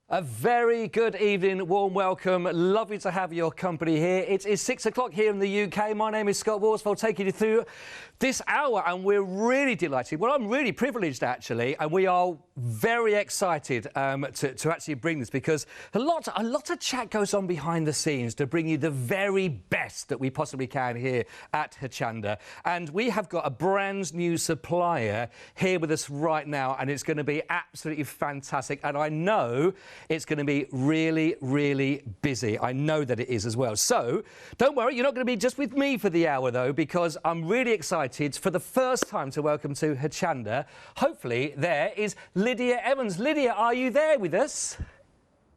A very good evening, warm welcome. Lovely to have your company here. It is 6 o'clock here in the UK. My name is Scott Worsfold, taking you through this hour, and we're really delighted. Well, I'm really privileged, actually, and we are very excited to actually bring this, because a lot of chat goes on behind the scenes to bring you the very best that we possibly can here at Hochanda. And we have got a brand new supplier here with us right now, and it's going to be absolutely fantastic. And I know it's going to be really, really busy. I know that it is as well. So don't worry, you're not going to be just with me for the hour, though, because I'm really excited for the first time to welcome to Hochanda. Hopefully, there is Lydia Evans. Lydia, are you there with us?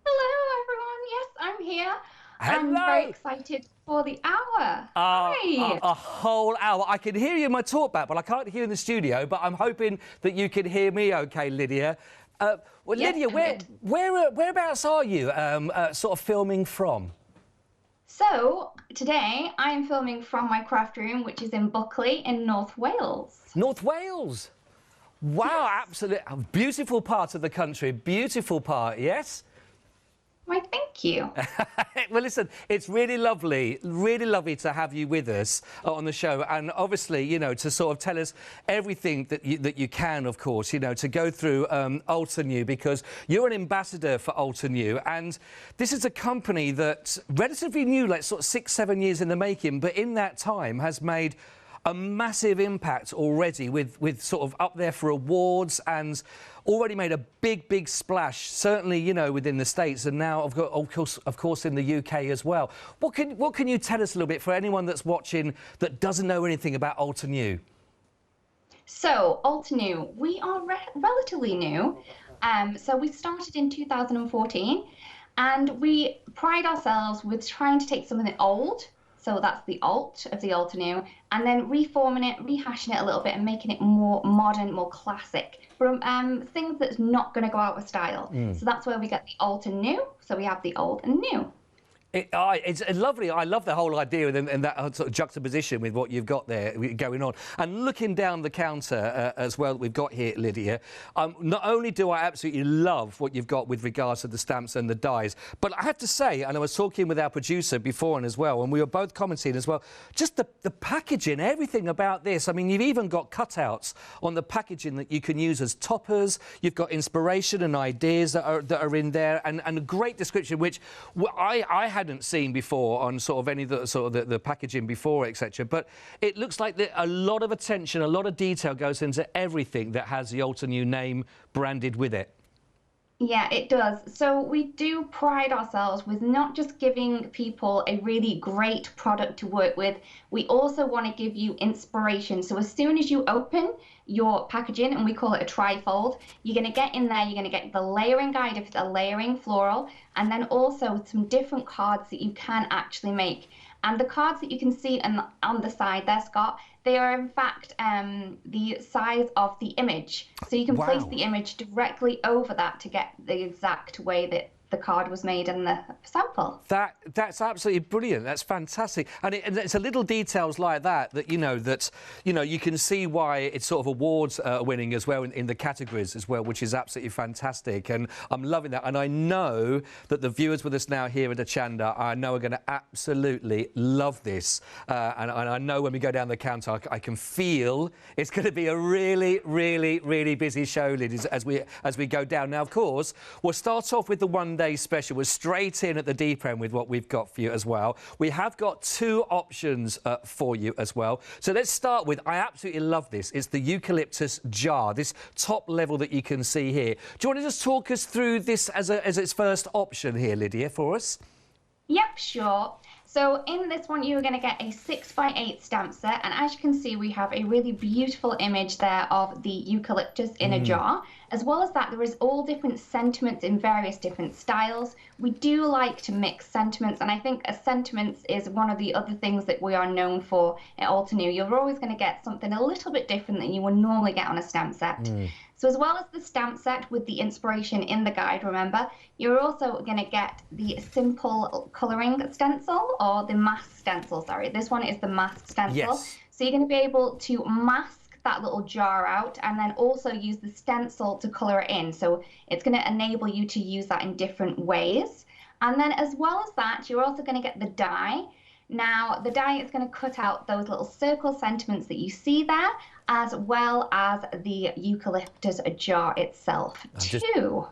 Hello, everyone. Yes, I'm here. Hello. I'm very excited for the hour. Hi. A whole hour. I can hear you in my talkback, but I can't hear you in the studio. But I'm hoping that you can hear me okay, Lydia. Well, Yes, Lydia, whereabouts are you sort of filming from? So, today I am filming from my craft room, which is in Buckley in North Wales. North Wales? Wow, Yes. absolutely. Beautiful part of the country. Beautiful part, yes? Why, thank you. Well, listen, it's really lovely to have you with us on the show, and obviously, you know, to sort of tell us everything that you can, of course, you know, to go through Altenew, because you're an ambassador for Altenew, and this is a company that's relatively new, like sort of 6-7 years in the making, but in that time has made a massive impact already with sort of up there for awards, and already made a big splash, certainly, you know, within the States, and now of course in the UK as well. What can you tell us a little bit for anyone that's watching that doesn't know anything about Altenew? So, Altenew, we are relatively new. So we started in 2014, and we pride ourselves with trying to take something old, so that's the alt of the Altenew, and then reforming it, rehashing it a little bit and making it more modern, more classic, from things that's not going to go out of style. So that's where we get the alt and new. So we have the old and new. It's lovely. I love the whole idea and that sort of juxtaposition with what you've got there going on. And looking down the counter as well that we've got here, Lydia, not only do I absolutely love what you've got with regards to the stamps and the dies, but I have to say, and I was talking with our producer before and as well, and we were both commenting as well, just the packaging, everything about this. I mean, you've even got cutouts on the packaging that you can use as toppers. You've got inspiration and ideas that are in there, and a great description, which I hadn't seen before on sort of any of the sort of the packaging before, etc. But it looks like a lot of attention, a lot of detail goes into everything that has the Altenew name branded with it. Yeah, it does. So we do pride ourselves with not just giving people a really great product to work with, we also want to give you inspiration. So as soon as you open your packaging, and we call it a trifold, you're going to get in there, you're going to get the layering guide if it's a layering floral, and then also some different cards that you can actually make. And the cards that you can see on the side there, Scott, they are in fact the size of the image. So you can place the image directly over that to get the exact way that the card was made in the sample. That's absolutely brilliant. That's fantastic. And it's a little details like that you know you can see why it's sort of awards winning as well in the categories as well, which is absolutely fantastic. And I'm loving that. And I know that the viewers with us now here at Hochanda, I know are going to absolutely love this. And I know when we go down the counter, I can feel it's going to be a really busy show, ladies, as we go down. Now, of course, we'll start off with the one-day special. We're straight in at the deep end with what we've got for you as well. We have got two options for you as well. So let's start with, I absolutely love this. It's the Eucalyptus Jar, this top level that you can see here. Do you want to just talk us through this as its first option here, Lydia, for us? Yep, sure. So in this one, you're going to get a 6x8 stamp set, and as you can see, we have a really beautiful image there of the eucalyptus in a jar. As well as that, there is all different sentiments in various different styles. We do like to mix sentiments, and I think a sentiments is one of the other things that we are known for at Altenew. You're always going to get something a little bit different than you would normally get on a stamp set. So as well as the stamp set with the inspiration in the guide, remember, you're also going to get the simple colouring stencil, or the mask stencil, sorry. This one is the mask stencil. Yes. So you're going to be able to mask that little jar out and then also use the stencil to color it in. So it's going to enable you to use that in different ways. And then as well as that, you're also going to get the die. Now, the die is going to cut out those little circle sentiments that you see there, as well as the eucalyptus jar itself too.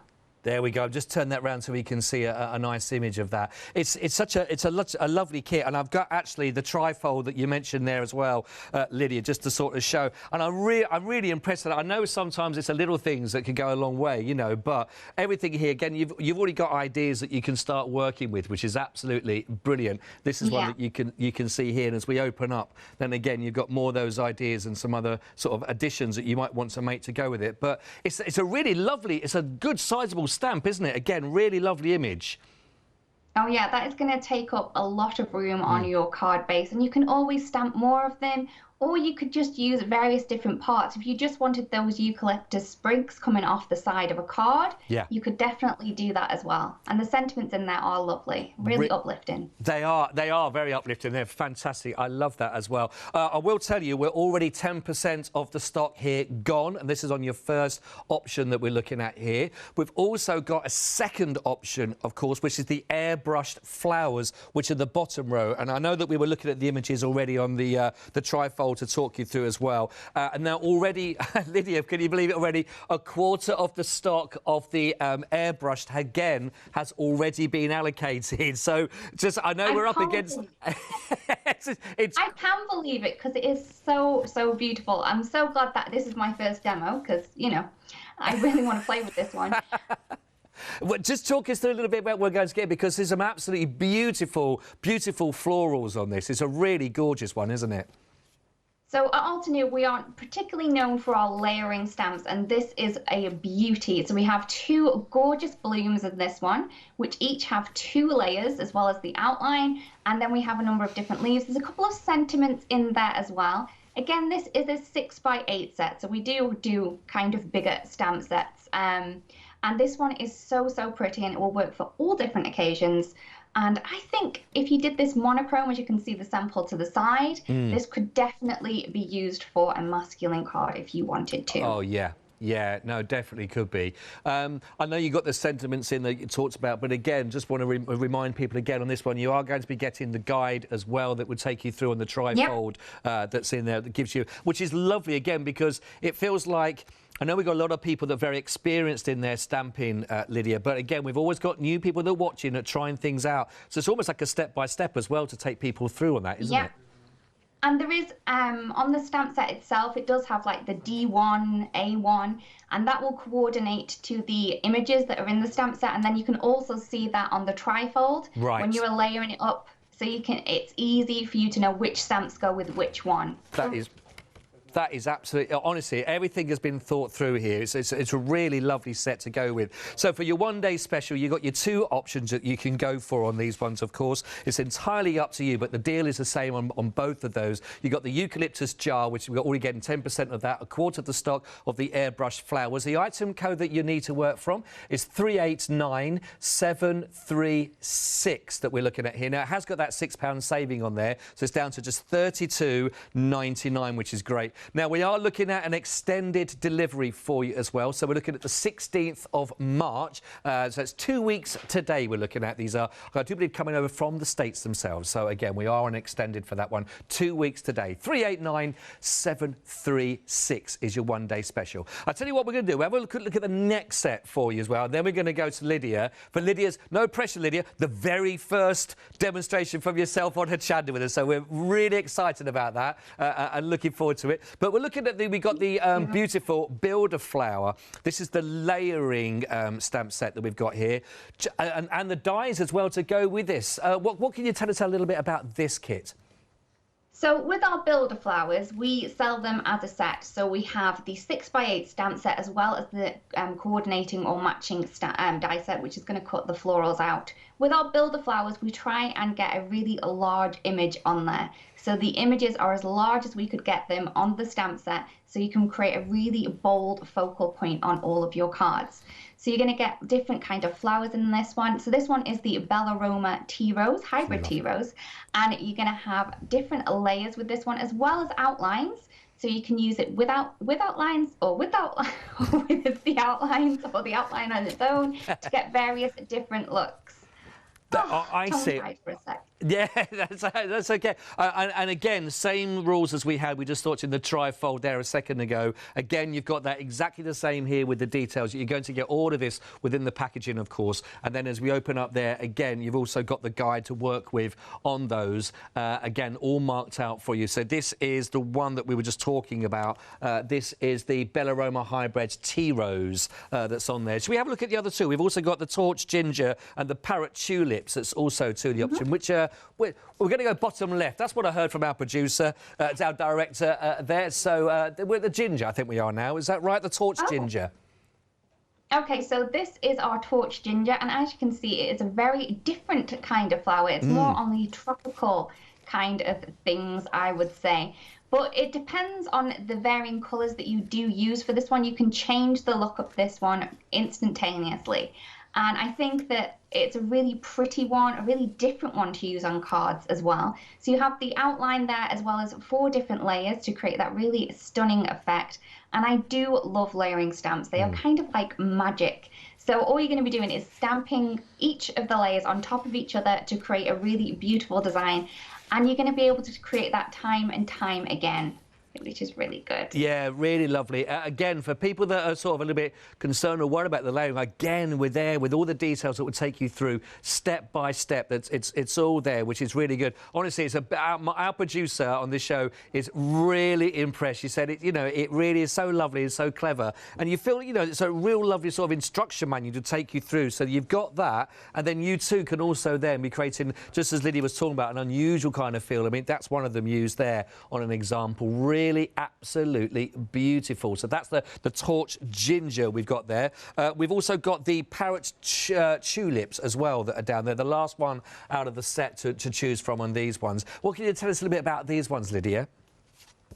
There we go. Just turn that round so we can see a nice image of that. It's a lovely kit, and I've got actually the trifold that you mentioned there as well, Lydia, just to sort of show. And I'm really impressed with that. I know sometimes it's the little things that can go a long way, you know, but everything here again, you've already got ideas that you can start working with, which is absolutely brilliant. This is one that you can see here, and as we open up, then again you've got more of those ideas and some other sort of additions that you might want to make to go with it. But it's a really lovely, it's a good sizable stamp, isn't it? Again, really lovely image. Oh yeah, that is going to take up a lot of room on your card base, and you can always stamp more of them, or you could just use various different parts. If you just wanted those eucalyptus sprigs coming off the side of a card, you could definitely do that as well. And the sentiments in there are lovely, really uplifting. They are very uplifting. They're fantastic. I love that as well. I will tell you, we're already 10% of the stock here gone, and this is on your first option that we're looking at here. We've also got a second option, of course, which is the Airbrushed Flowers, which are the bottom row. And I know that we were looking at the images already on the trifold to talk you through as well. And now already, Lydia, can you believe it already? A quarter of the stock of the Airbrushed, again, has already been allocated. So just, I know we're up against... I can believe it because it is so beautiful. I'm so glad that this is my first demo because, you know, I really want to play with this one. Well, just talk us through a little bit about what we're going to get, because there's some absolutely beautiful florals on this. It's a really gorgeous one, isn't it? So at Altenew, we aren't particularly known for our layering stamps, and this is a beauty. So we have two gorgeous blooms in this one, which each have 2 layers as well as the outline, and then we have a number of different leaves. There's a couple of sentiments in there as well. Again, this is a 6x8 set, so we do kind of bigger stamp sets. And this one is so pretty, and it will work for all different occasions. And I think if you did this monochrome, as you can see the sample to the side, this could definitely be used for a masculine card if you wanted to. Oh, yeah. Yeah, no, definitely could be. I know you got the sentiments in that you talked about, but again, just want to remind people again on this one, you are going to be getting the guide as well that would take you through on the trifold that's in there, that gives you, which is lovely again, because it feels like, I know we've got a lot of people that are very experienced in their stamping, Lydia, but again, we've always got new people that are watching, that are trying things out. So it's almost like a step-by-step as well to take people through on that, isn't it? And there is, on the stamp set itself, it does have like the D1, A1, and that will coordinate to the images that are in the stamp set. And then you can also see that on the trifold when you're layering it up. So you can, it's easy for you to know which stamps go with which one. That is absolutely, honestly, everything has been thought through here. It's a really lovely set to go with. So for your one-day special, you've got your 2 options that you can go for on these ones, of course. It's entirely up to you, but the deal is the same on both of those. You've got the Eucalyptus Jar, which we're already getting 10% of that, a quarter of the stock of the Airbrushed Flowers. The item code that you need to work from is 389736 that we're looking at here. Now, it has got that £6 saving on there, so it's down to just £32.99, which is great. Now, we are looking at an extended delivery for you as well. So we're looking at the 16th of March. So it's 2 weeks today we're looking at. These are, I do believe, coming over from the States themselves. So, again, we are on extended for that one. 2 weeks today. 389736 is your one-day special. I'll tell you what we're going to do. We'll have a look at the next set for you as well. And then we're going to go to Lydia. For Lydia's, no pressure, Lydia, the very first demonstration from yourself on Hochanda with us. So we're really excited about that and looking forward to it. But we're looking at we got the beautiful Builder Flower. This is the layering stamp set that we've got here. And the dies as well to go with this. What can you tell us a little bit about this kit? So with our Builder Flowers, we sell them as a set. So we have the 6x8 stamp set as well as the coordinating or matching die set, which is going to cut the florals out. With our Builder Flowers, we try and get a really large image on there. So the images are as large as we could get them on the stamp set, so you can create a really bold focal point on all of your cards. So you're going to get different kind of flowers in this one. So this one is the Bellaroma Tea Rose, hybrid tea rose, and you're going to have different layers with this one as well as outlines. So you can use it without lines or without with the outlines or the outline on its own to get various different looks. I see. For a sec. Yeah, that's okay. And again, same rules as we had. We just thought in the trifold there a second ago. Again, you've got that exactly the same here with the details. You're going to get all of this within the packaging, of course. And then as we open up there, again, you've also got the guide to work with on those. Again, all marked out for you. So this is the one that we were just talking about. This is the Bellaroma Hybrid Tea Rose that's on there. Should we have a look at the other two? We've also got the Torch Ginger and the Parrot Tulips. That's also two of the option, which we're going to go bottom left. That's what I heard from our producer, it's our director there. So we're the ginger, I think we are now. Is that right? The Torch Ginger. Okay, so this is our Torch Ginger, and as you can see, it is a very different kind of flower. It's more on the tropical kind of things, I would say. But it depends on the varying colours that you do use for this one. You can change the look of this one instantaneously. And I think that it's a really pretty one, a really different one to use on cards as well. So you have the outline there as well as 4 different layers to create that really stunning effect. And I do love layering stamps. They are kind of like magic. So all you're going to be doing is stamping each of the layers on top of each other to create a really beautiful design. And you're going to be able to create that time and time again, which is really good. Yeah, really lovely. Again, for people that are sort of a little bit concerned or worried about the layering, again, we're there with all the details that will take you through step by step. It's all there, which is really good. Honestly, it's our producer on this show is really impressed. She said, it really is so lovely and so clever. And you feel, it's a real lovely sort of instruction manual to take you through. So you've got that, and then you too can also then be creating, just as Lydia was talking about, an unusual kind of feel. I mean, that's one of them used there on an example. Really absolutely beautiful. So that's the Torch Ginger we've got there. We've also got the Parrot Tulips as well that are down there. The last one out of the set to choose from on these ones. What can you tell us a little bit about these ones, Lydia?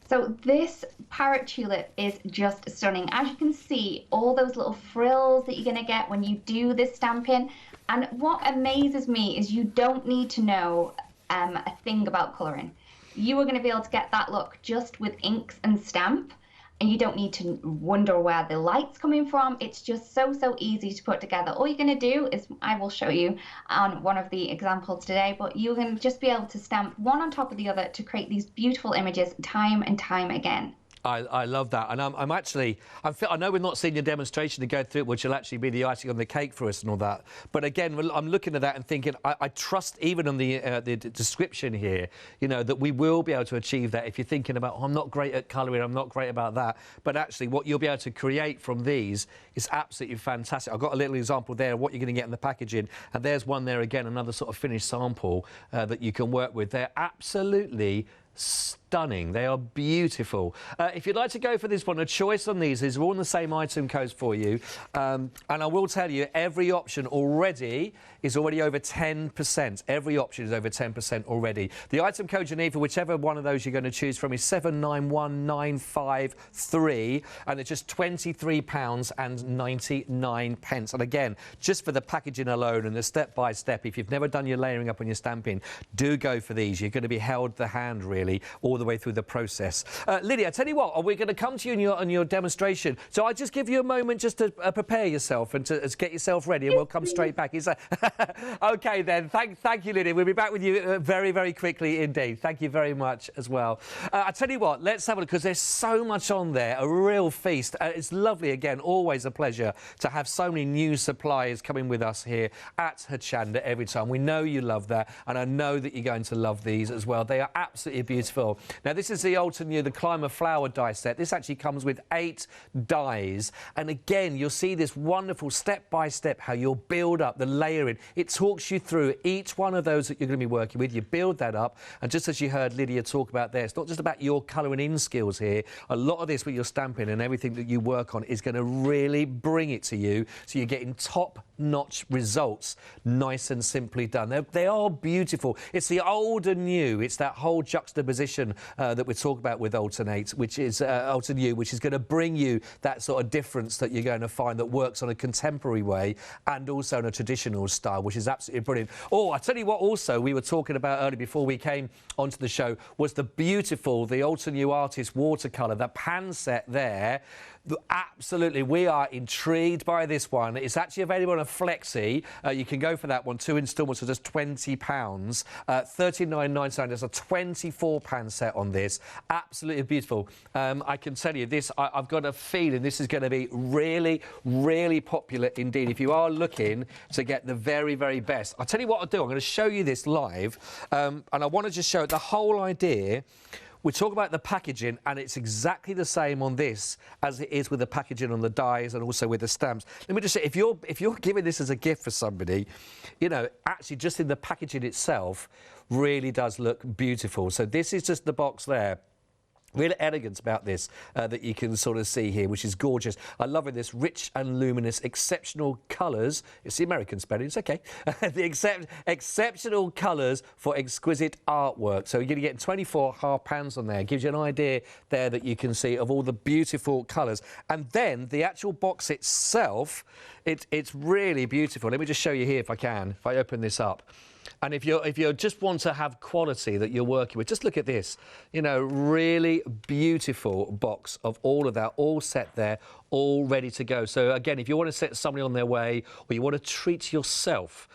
So this Parrot Tulip is just stunning. As you can see, all those little frills that you're going to get when you do this stamping. And what amazes me is you don't need to know a thing about colouring. You are going to be able to get that look just with inks and stamp, and you don't need to wonder where the light's coming from. It's just so easy to put together. All you're going to do is, I will show you on one of the examples today, but you're going to just be able to stamp one on top of the other to create these beautiful images time and time again. I love that, and I know we're not seeing your demonstration to go through it, which will actually be the icing on the cake for us and all that. But again, I'm looking at that and thinking, I trust even on the description here, that we will be able to achieve that. If you're thinking about, I'm not great at colouring, I'm not great about that, but actually what you'll be able to create from these is absolutely fantastic. I've got a little example there of what you're going to get in the packaging, and there's one there again, another sort of finished sample that you can work with. They're absolutely stunning. They are beautiful. If you'd like to go for this one, a choice on these is all in the same item codes for you. And I will tell you, every option already is already over 10%. Every option is over 10% already. The item code you need for whichever one of those you're going to choose from is 791953, and it's just £23.99. And again, just for the packaging alone and the step-by-step, if you've never done your layering up and your stamping, do go for these. You're going to be held the hand, really, all the way through the process. Lydia, I tell you what, we're going to come to you on your demonstration. So I just give you a moment just to prepare yourself and to get yourself ready, and we'll come straight back. Is that OK, then. Thank you, Lydia. We'll be back with you very, very quickly indeed. Thank you very much as well. I tell you what, let's have a look, because there's so much on there, a real feast. It's lovely, again, always a pleasure to have so many new suppliers coming with us here at Hochanda every time. We know you love that, and I know that you're going to love these as well. They are absolutely beautiful. Now, this is the Altenew, the Climber Flower die set. This actually comes with 8 dies. And again, you'll see this wonderful step-by-step how you'll build up the layering. It talks you through each one of those that you're going to be working with. You build that up. And just as you heard Lydia talk about there, it's not just about your colouring in skills here. A lot of this with your stamping and everything that you work on is going to really bring it to you. So you're getting top-notch results, nice and simply done. They are beautiful. It's the old and new. It's that whole juxtaposition that we talk about with Altenew, which is going to bring you that sort of difference that you're going to find that works on a contemporary way and also in a traditional style, which is absolutely brilliant. Oh, I tell you what, also we were talking about earlier before we came onto the show was the Altenew Artist Watercolor, the pan set there. Absolutely, we are intrigued by this one. It's actually available on a flexi. You can go for that one. 2 instalments for just £20. £39.99. There's a 24 pan set on this. Absolutely beautiful. I can tell you this. I've got a feeling this is going to be really, really popular indeed. If you are looking to get the very, very best, I'll tell you what I'll do. I'm going to show you this live, and I want to just show the whole idea. We talk about the packaging, and it's exactly the same on this as it is with the packaging on the dies and also with the stamps. Let me just say, if you're giving this as a gift for somebody, you know, actually just in the packaging itself really does look beautiful. So this is just the box there. Real elegance about this that you can sort of see here, which is gorgeous. I love it, this rich and luminous, exceptional colours. It's the American spelling, it's OK. The exceptional colours for exquisite artwork. So you're going to get 24 half pans on there. Gives you an idea there that you can see of all the beautiful colours. And then the actual box itself, it's really beautiful. Let me just show you here if I can, if I open this up. And if you just want to have quality that you're working with, just look at this. You know, really beautiful box of all of that, all set there, all ready to go. So again, if you want to set somebody on their way, or you want to treat yourself,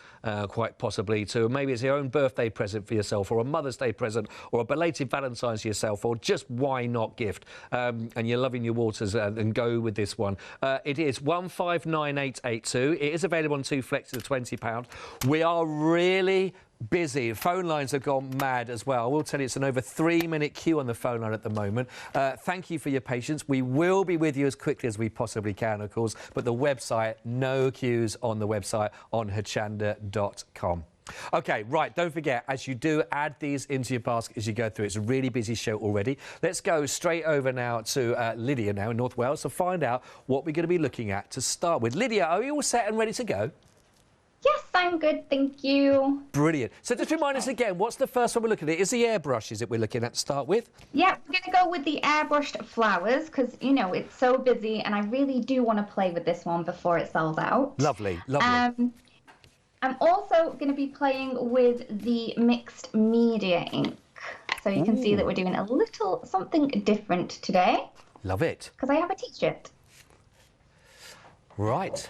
quite possibly to maybe it's your own birthday present for yourself, or a Mother's Day present, or a belated Valentine's for yourself, or just why not gift, and you're loving your waters, and go with this one. It is 159882. It is available on 2 flexes of £20. We are really busy. Phone lines have gone mad as well. I will tell you, it's an over 3-minute queue on the phone line at the moment. Thank you for your patience. We will be with you as quickly as we possibly can, of course, but the website, no queues on the website on hochanda.com. OK, right, don't forget, as you do, add these into your basket as you go through. It's a really busy show already. Let's go straight over now to Lydia now in North Wales to find out what we're going to be looking at to start with. Lydia, are you all set and ready to go? Yes, I'm good, thank you. Brilliant. So just remind us again, what's the first one we're looking at? Is the airbrush, is it we're looking at to start with? Yeah, we're going to go with the Airbrushed Flowers because, you know, it's so busy and I really do want to play with this one before it sells out. Lovely, lovely. I'm also going to be playing with the mixed media ink. So you can see that we're doing a little something different today. Love it. Because I have a t-shirt. Right.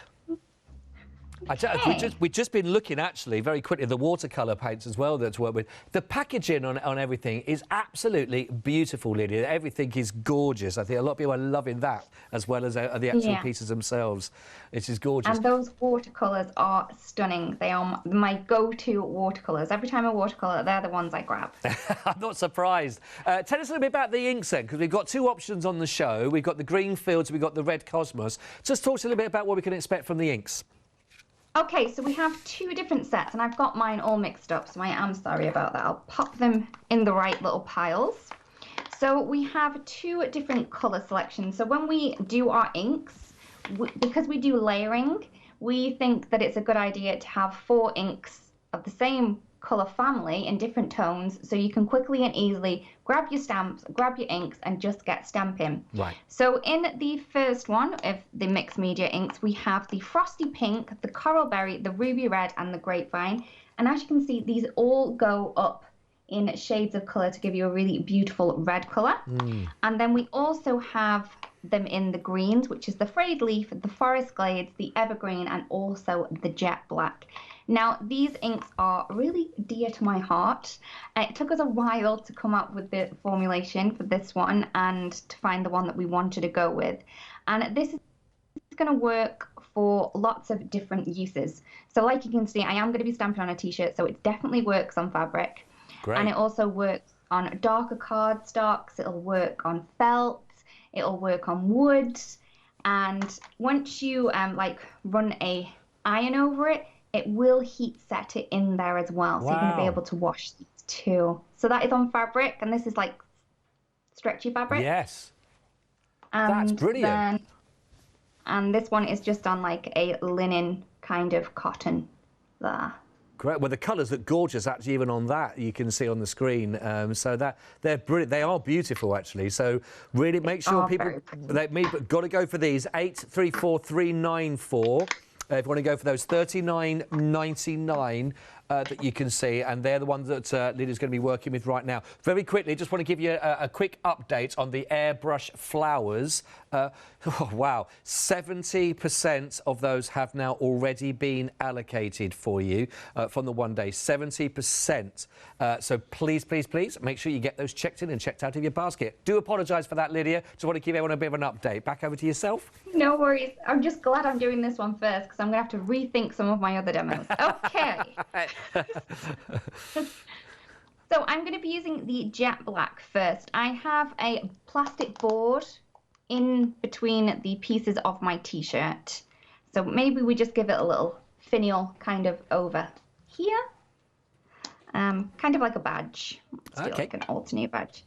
We've just been looking, actually, very quickly, at the watercolour paints as well to work with. The packaging on everything is absolutely beautiful, Lydia. Everything is gorgeous. I think a lot of people are loving that, as well as the actual pieces themselves. It is gorgeous. And those watercolours are stunning. They are my go-to watercolours. Every time I watercolour, they're the ones I grab. I'm not surprised. Tell us a little bit about the inks then, because we've got 2 options on the show. We've got the green fields, we've got the red cosmos. Just talk to us a little bit about what we can expect from the inks. Okay, so we have 2 different sets, and I've got mine all mixed up, so I am sorry about that. I'll pop them in the right little piles. So we have 2 different colour selections. So when we do our inks, because we do layering, we think that it's a good idea to have 4 inks of the same colour family in different tones, so you can quickly and easily grab your stamps, grab your inks, and just get stamping. Right. So in the first one of the mixed media inks, we have the frosty pink, the coral berry, the ruby red, and the grapevine. And as you can see, these all go up in shades of colour to give you a really beautiful red colour. And then we also have them in the greens, which is the frayed leaf, the forest glades, the evergreen, and also the jet black. Now, these inks are really dear to my heart. It took us a while to come up with the formulation for this one and to find the one that we wanted to go with. And this is going to work for lots of different uses. So like you can see, I am going to be stamping on a t-shirt, so it definitely works on fabric. Great. And it also works on darker cardstocks, it'll work on felt, it'll work on wood. And once you like run a iron over it, it will heat set it in there as well. So you're going to be able to wash these too. So that is on fabric, and this is like stretchy fabric. Yes. That's brilliant. And this one is just on like a linen kind of cotton there. Great. Well, the colours look gorgeous, actually, even on that, you can see on the screen. So that they're brilliant. They are beautiful, actually. So really make sure people, got to go for these. 834394. If you want to go for those, $39.99 that you can see, and they're the ones that Lydia's going to be working with right now. Very quickly, just want to give you a quick update on the Airbrushed Flowers. Oh, wow, 70% of those have now already been allocated for you from the 1 day. 70%. So please, please, please make sure you get those checked in and checked out of your basket. Do apologise for that, Lydia. Just want to give everyone a bit of an update. Back over to yourself. No worries. I'm just glad I'm doing this one first because I'm going to have to rethink some of my other demos. Okay. So I'm going to be using the jet black first. I have a plastic board in between the pieces of my t-shirt. So maybe we just give it a little finial kind of over here. Kind of like a badge. Let's do like an Altenew badge.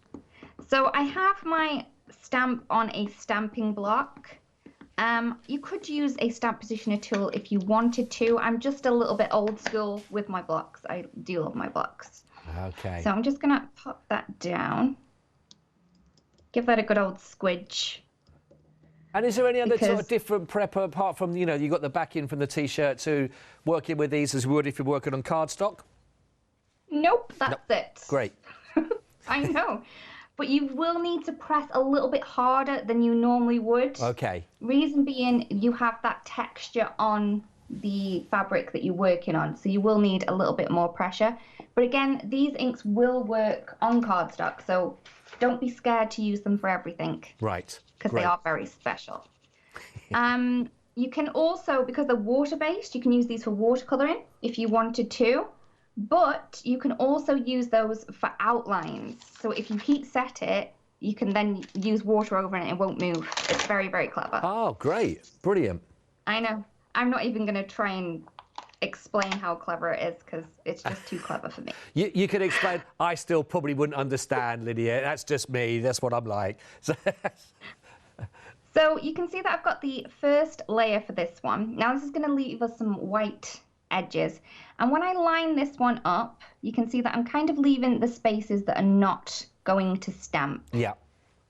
So I have my stamp on a stamping block. You could use a stamp positioner tool if you wanted to. I'm just a little bit old school with my blocks. I do love my blocks. Okay. So I'm just going to pop that down. Give that a good old squidge. And is there any other sort of different prep apart from, you know, you got the backing from the t-shirt to working with these as you would if you're working on cardstock? Nope, that's it. Great. I know. But you will need to press a little bit harder than you normally would. Okay. Reason being, you have that texture on the fabric that you're working on, so you will need a little bit more pressure. But again, these inks will work on cardstock, so don't be scared to use them for everything. Right. Because they are very special. You can also, because they're water-based, you can use these for watercoloring if you wanted to. But you can also use those for outlines. So if you heat set it, you can then use water over it and it won't move. It's very, very clever. Oh, great. Brilliant. I know. I'm not even going to try and explain how clever it is because it's just too clever for me. You could explain. I still probably wouldn't understand, Lydia. That's just me. That's what I'm like. So you can see that I've got the first layer for this one. Now this is going to leave us some white edges. And when I line this one up, you can see that I'm kind of leaving the spaces that are not going to stamp. Yeah.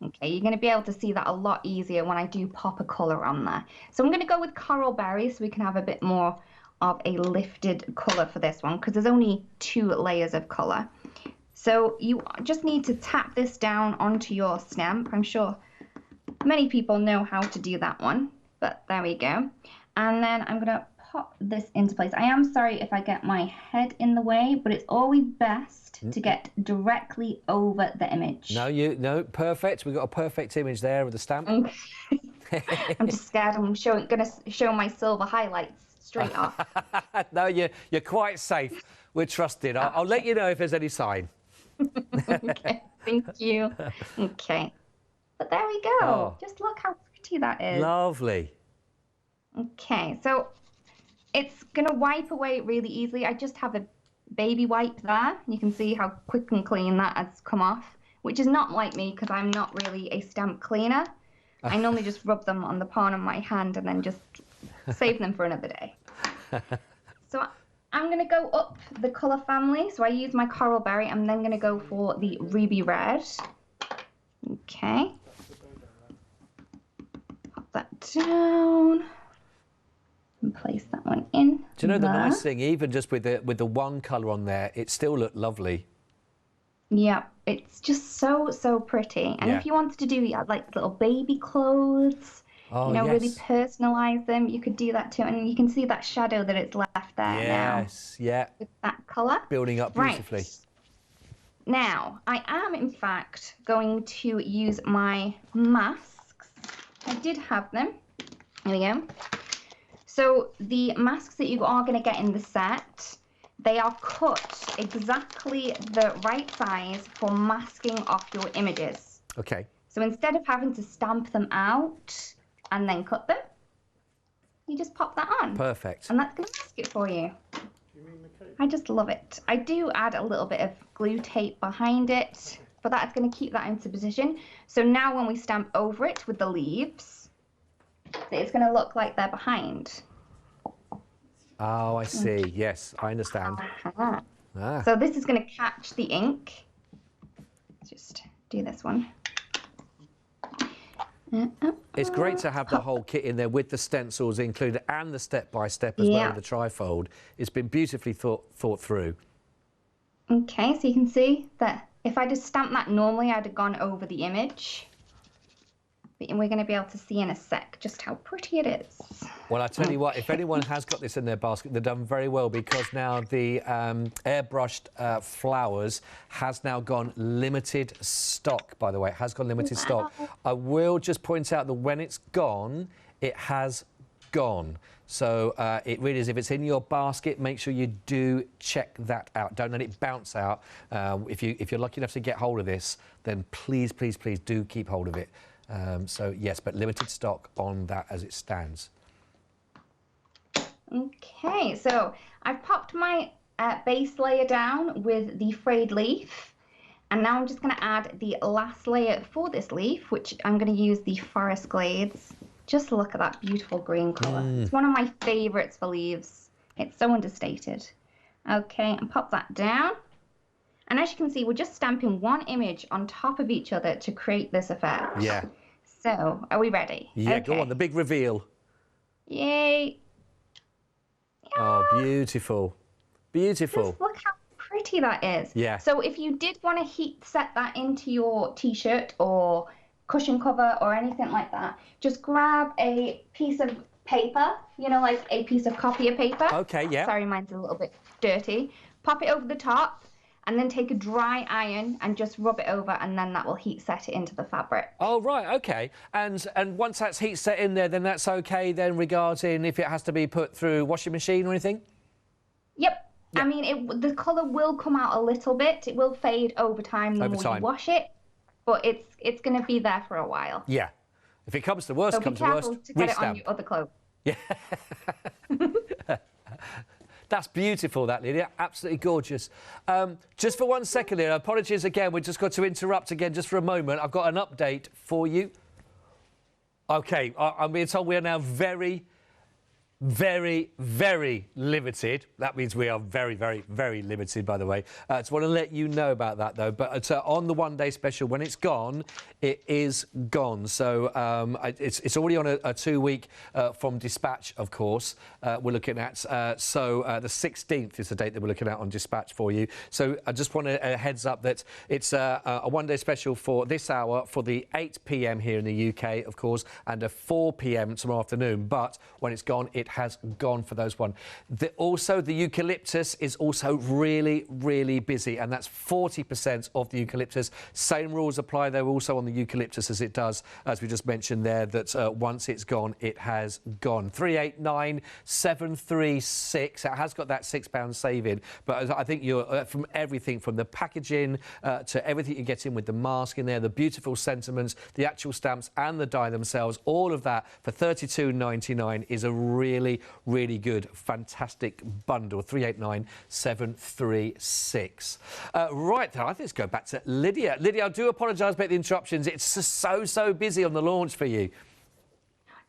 Okay, you're going to be able to see that a lot easier when I do pop a colour on there. So I'm going to go with Coral Berry so we can have a bit more of a lifted colour for this one because there's only 2 layers of colour. So you just need to tap this down onto your stamp. I'm sure many people know how to do that one, but there we go. And then I'm going to pop this into place. I am sorry if I get my head in the way, but it's always best to get directly over the image. No, perfect. We've got a perfect image there with the stamp. I'm just scared I'm going to show my silver highlights straight off. No, you're quite safe. We're trusted. I'll let you know if there's any sign. Okay, thank you. Okay, but there we go. Oh. Just look how pretty that is. Lovely. Okay, so it's going to wipe away really easily. I just have a baby wipe there. You can see how quick and clean that has come off, which is not like me because I'm not really a stamp cleaner. I normally just rub them on the palm of my hand and then just save them for another day. So I'm going to go up the colour family. So I use my Coral Berry. I'm then going to go for the Ruby Red. Okay. Pop that down. And place that one in. Do you know the nice thing, even just with the one colour on there, it still looked lovely. Yeah, it's just so pretty. And if you wanted to do like little baby clothes, really personalise them, you could do that too. And you can see that shadow that it's left there now. Yes, yeah. With that colour. Building up beautifully. Right. Now, I am in fact going to use my masks. I did have them. There we go. So the masks that you are going to get in the set, they are cut exactly the right size for masking off your images. Okay. So instead of having to stamp them out and then cut them, you just pop that on. Perfect. And that's going to mask it for you. I just love it. I do add a little bit of glue tape behind it, but that's going to keep that into position. So now when we stamp over it with the leaves, it's going to look like they're behind. Oh, I see. Yes, I understand. Ah. So this is going to catch the ink. Let's just do this one. It's great to have the whole kit in there with the stencils included and the step-by-step as well with the trifold. It's been beautifully thought through. Okay, so you can see that if I just stamped that normally, I'd have gone over the image. And we're going to be able to see in a sec just how pretty it is. Well, I tell you what, if anyone has got this in their basket, they've done very well, because now the Airbrushed Flowers has now gone limited stock, by the way. It has gone limited stock. I will just point out that when it's gone, it has gone. So it really is, if it's in your basket, make sure you do check that out. Don't let it bounce out. If you're lucky enough to get hold of this, then please, please, please do keep hold of it. So yes, but limited stock on that as it stands. Okay, so I've popped my base layer down with the frayed leaf, and now I'm just going to add the last layer for this leaf, which I'm going to use the Forest Glades. Just look at that beautiful green colour. It's one of my favourites for leaves. It's so understated. Okay, and pop that down. And as you can see, we're just stamping one image on top of each other to create this effect. Yeah. So, are we ready? Yeah, okay. Go on, the big reveal. Yay. Yeah. Oh, beautiful. Beautiful. Just look how pretty that is. Yeah. So if you did want to heat set that into your t-shirt or cushion cover or anything like that, just grab a piece of paper, you know, like a piece of copier paper. Okay, yeah. Sorry, mine's a little bit dirty. Pop it over the top, and then take a dry iron and just rub it over, and then that will heat set it into the fabric. Oh, right, okay. And once that's heat set in there, then that's okay then regarding if it has to be put through washing machine or anything? Yep. I mean, the colour will come out a little bit. It will fade over time the more you wash it, but it's going to be there for a while. Yeah. If it comes to worst, so comes to worst, be careful to get it on your other clothes. Yeah. That's beautiful, that, Lydia. Absolutely gorgeous. Just for 1 second, Lydia, apologies again. We've just got to interrupt again just for a moment. I've got an update for you. OK, I'm being told we are now very, very, very limited. That means we are very, very, very limited, by the way. Just want to let you know about that, though. But on the one-day special, when it's gone, it is gone. So it's already on a 2-week from dispatch, of course, we're looking at. So the 16th is the date that we're looking at on dispatch for you. So I just want a heads up that it's a one-day special for this hour for the 8 p.m. here in the UK, of course, and a 4 p.m. tomorrow afternoon. But when it's gone, it has gone for those one. Also, the eucalyptus is also really, really busy, and that's 40% of the eucalyptus. Same rules apply there also on the eucalyptus as it does, as we just mentioned there, that once it's gone, it has gone. 389736. It has got that £6 saving, but I think you're from everything from the packaging to everything you get in with the mask in there, the beautiful sentiments, the actual stamps and the die themselves, all of that for £32.99 is a really, really good, fantastic bundle. 389736. Right, I think let's go back to Lydia. Lydia, I do apologise about the interruptions. It's so busy on the launch for you.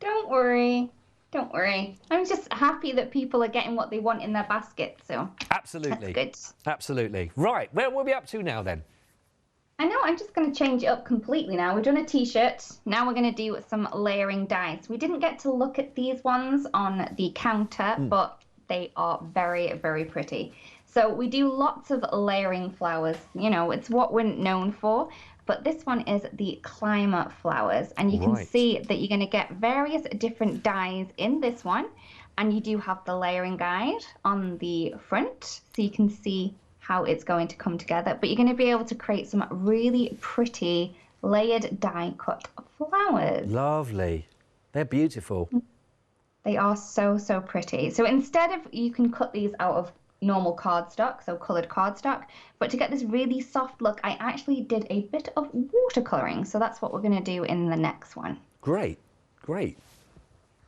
Don't worry. Don't worry. I'm just happy that people are getting what they want in their basket, so absolutely. That's good. Absolutely. Right, where will we be up to now then? I know, I'm just going to change it up completely now. We've done a t-shirt. Now we're going to do some layering dies. We didn't get to look at these ones on the counter, but they are very, very pretty. So we do lots of layering flowers. You know, it's what we're known for. But this one is the climber flowers. And you can see that you're going to get various different dies in this one. And you do have the layering guide on the front. So you can see how it's going to come together, but you're going to be able to create some really pretty layered die cut flowers. Lovely. They're beautiful. They are so pretty. So instead of, you can cut these out of normal cardstock, so coloured cardstock, but to get this really soft look, I actually did a bit of watercolouring. So that's what we're going to do in the next one. Great.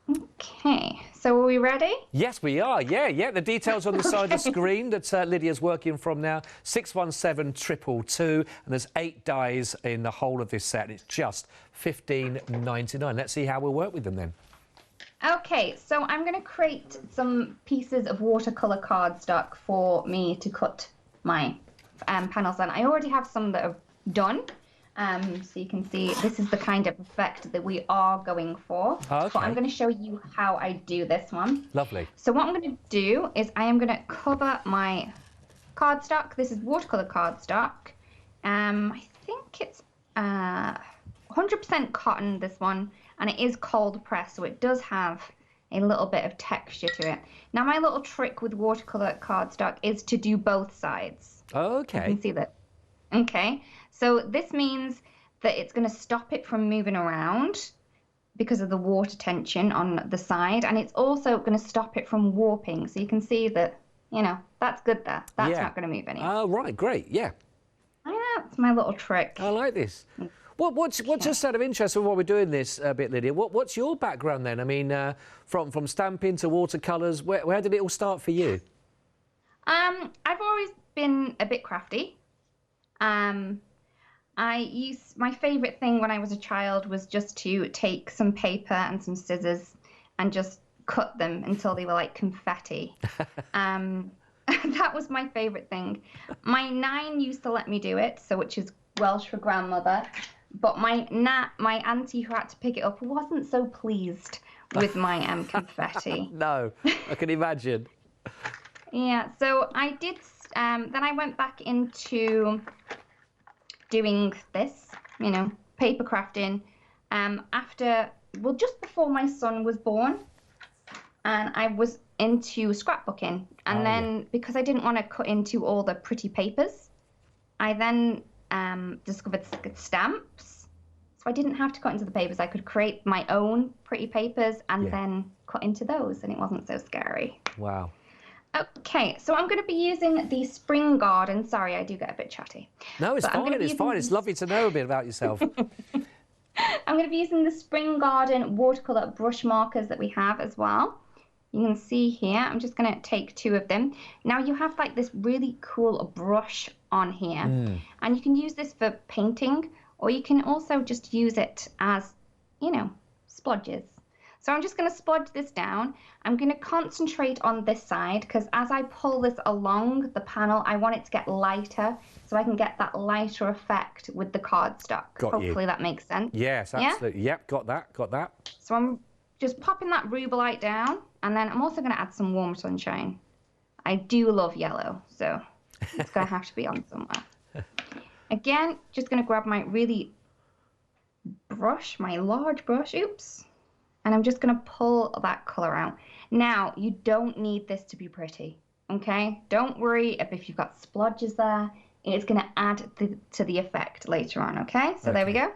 Okay, so are we ready? Yes, we are. Yeah. The details on the side of the screen that Lydia's working from now. 617222, and there's 8 dies in the whole of this set. It's just $15.99. Let's see how we'll work with them then. Okay, so I'm going to create some pieces of watercolor cardstock for me to cut my panels on. I already have some that are done. So you can see this is the kind of effect that we are going for. Oh, okay. But I'm going to show you how I do this one. Lovely. So what I'm going to do is I am going to cover my cardstock. This is watercolor cardstock. I think it's 100% cotton, this one, and it is cold pressed, so it does have a little bit of texture to it. Now, my little trick with watercolor cardstock is to do both sides. Okay. You can see that. Okay, so this means that it's going to stop it from moving around because of the water tension on the side, and it's also going to stop it from warping. So you can see that, you know, that's good there. That's not going to move anymore. Oh, right, great, yeah. That's my little trick. I like this. What's just out of interest with what we're doing this bit, Lydia? What's your background then? I mean, from stamping to watercolours, where did it all start for you? I've always been a bit crafty. My favourite thing when I was a child was just to take some paper and some scissors and just cut them until they were like confetti. That was my favourite thing. My 9 used to let me do it, so which is Welsh for grandmother. But my auntie who had to pick it up wasn't so pleased with my confetti. No, I can imagine. Yeah, so I did. Then I went back into doing this, you know, paper crafting. Just before my son was born, and I was into scrapbooking. And then because I didn't want to cut into all the pretty papers, I then discovered stamps. So I didn't have to cut into the papers. I could create my own pretty papers and then cut into those, and it wasn't so scary. Wow. Okay, so I'm going to be using the Spring Garden. Sorry, I do get a bit chatty. No, it's fine. It's fine. It's lovely to know a bit about yourself. I'm going to be using the Spring Garden watercolor brush markers that we have as well. You can see here, I'm just going to take 2 of them. Now you have like this really cool brush on here, and you can use this for painting, or you can also just use it as, you know, splodges. So I'm just going to splodge this down. I'm going to concentrate on this side because as I pull this along the panel, I want it to get lighter so I can get that lighter effect with the cardstock. Hopefully that makes sense. Yes, absolutely. Yeah? Yep, got that. So I'm just popping that rubelite down, and then I'm also going to add some warm sunshine. I do love yellow, so it's going to have to be on somewhere. Again, just going to grab my my large brush, and I'm just going to pull that colour out. Now, you don't need this to be pretty, okay? Don't worry if you've got splodges there. It's going to add to the effect later on, okay? So there we go.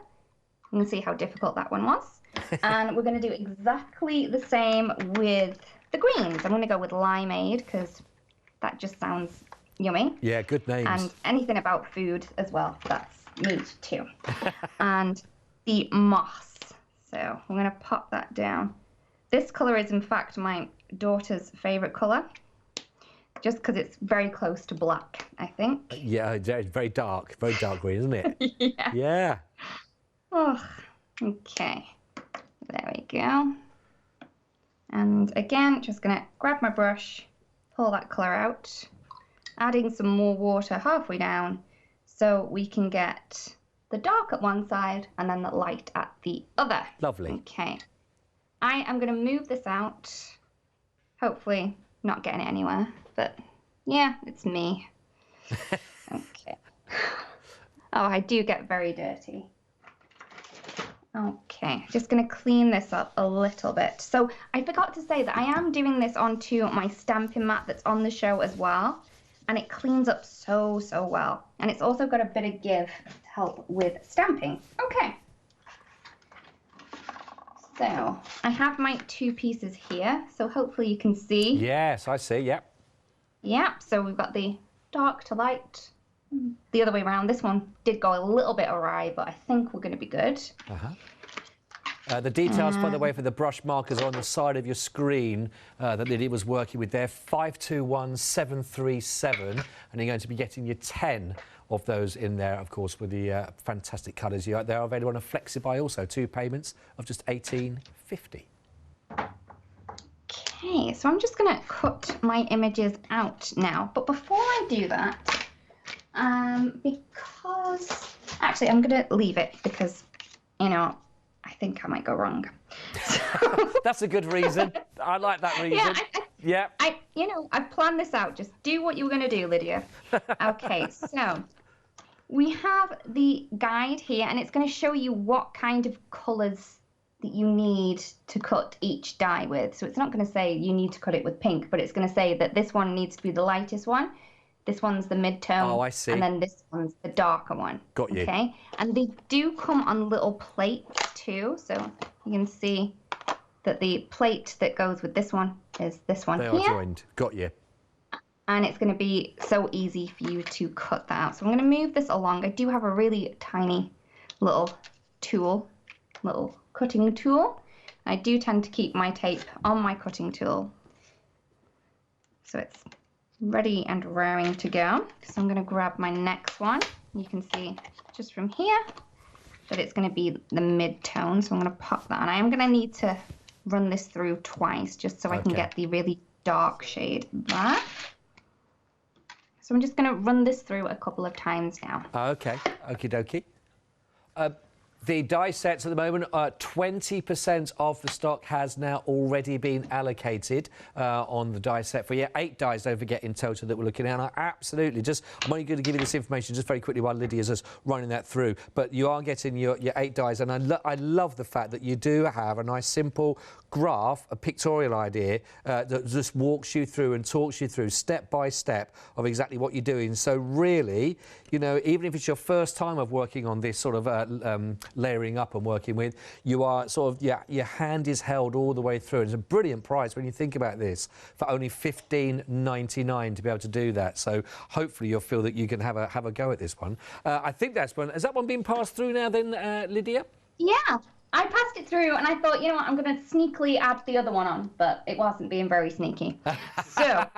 You can see how difficult that one was. And we're going to do exactly the same with the greens. I'm going to go with limeade because that just sounds yummy. Yeah, good names. And anything about food as well, that's meat too. And the moss. So I'm going to pop that down. This colour is in fact my daughter's favourite colour, just because it's very close to black, I think. Yeah, it's very dark green, isn't it? Yeah. Yeah. Oh, okay. There we go. And again, just going to grab my brush, pull that colour out, adding some more water halfway down so we can get the dark at one side and then the light at the other. Lovely. Okay. I am going to move this out. Hopefully not getting it anywhere, but yeah, it's me. Okay. Oh, I do get very dirty. Okay, just going to clean this up a little bit. So I forgot to say that I am doing this onto my stamping mat that's on the show as well. And it cleans up so well. And it's also got a bit of give to help with stamping. Okay. So I have my 2 pieces here. So hopefully you can see. Yes, I see, yep. Yep, so we've got the dark to light. The other way around. This one did go a little bit awry, but I think we're going to be good. The details, by the way, for the brush markers are on the side of your screen that Lydia was working with there. 521737, and you're going to be getting your 10 of those in there, of course, with the fantastic colours. They are available on a Flexibuy also, 2 payments of just $18.50. Okay, so I'm just going to cut my images out now. But before I do that, because actually I'm going to leave it because, you know, I think I might go wrong. That's a good reason. I like that reason. Yeah. I've planned this out. Just do what you were going to do, Lydia. Okay, so we have the guide here, and it's going to show you what kind of colours that you need to cut each die with. So it's not going to say you need to cut it with pink, but it's going to say that this one needs to be the lightest one, this one's the mid-tone, oh, I see. and then this one's the darker one. Got you. Okay, and they do come on little plates too, so you can see that the plate that goes with this one is this one here. They are joined. Got you. And it's going to be so easy for you to cut that out. So I'm going to move this along. I do have a really tiny little tool, little cutting tool. I do tend to keep my tape on my cutting tool, so it's ready and raring to go. So I'm going to grab my next one. You can see just from here that it's going to be the mid-tone, so I'm going to pop that on. I am going to need to run this through twice just so I can get the really dark shade there. So I'm just going to run this through a couple of times now. Okay, okie dokie. The die sets at the moment, 20% of the stock has now already been allocated on the die set for 8 dies, don't forget, in total that we're looking at. And absolutely, I'm only going to give you this information just very quickly while Lydia's just running that through. But you are getting your 8 dies, and I love the fact that you do have a nice simple graph, a pictorial idea that just walks you through and talks you through step by step of exactly what you're doing. So really, you know, even if it's your first time of working on this sort of layering up and working with, you are sort of, your hand is held all the way through. It's a brilliant price when you think about this, for only $15.99 to be able to do that. So hopefully you'll feel that you can have a go at this one. I think that's one. Has that one been passed through now then, Lydia? Yeah. I passed it through and I thought, you know what, I'm going to sneakily add the other one on, but it wasn't being very sneaky. So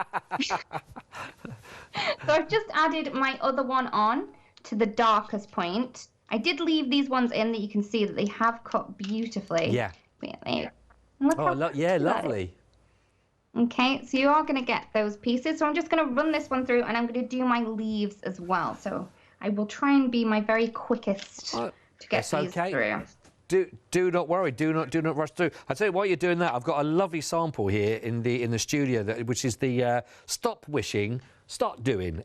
I've just added my other one on to the darkest point. I did leave these ones in that you can see that they have cut beautifully. Yeah. Lovely. Okay, so you are going to get those pieces. So I'm just going to run this one through and I'm going to do my leaves as well. So I will try and be my very quickest to get these through. Do not worry. Do not rush through. I tell you, while you're doing that, I've got a lovely sample here in the studio, which is the stop wishing, start doing.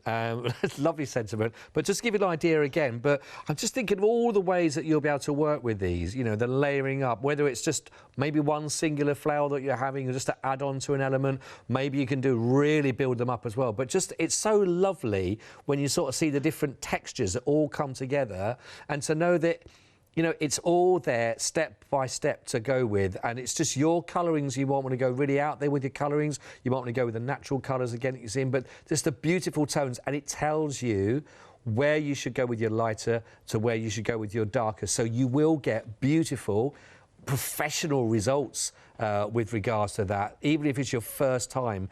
Lovely sentiment. But just to give you an idea again. But I'm just thinking of all the ways that you'll be able to work with these. You know, the layering up. Whether it's just maybe one singular flower that you're having, or just to add on to an element. Maybe you can really build them up as well. But just it's so lovely when you sort of see the different textures that all come together, and to know that, you know, it's all there step by step to go with, and it's just your colourings. You might want to go really out there with your colourings. You might want to go with the natural colours again that you're seeing, but just the beautiful tones, and it tells you where you should go with your lighter to where you should go with your darker. So you will get beautiful, professional results with regards to that, even if it's your first time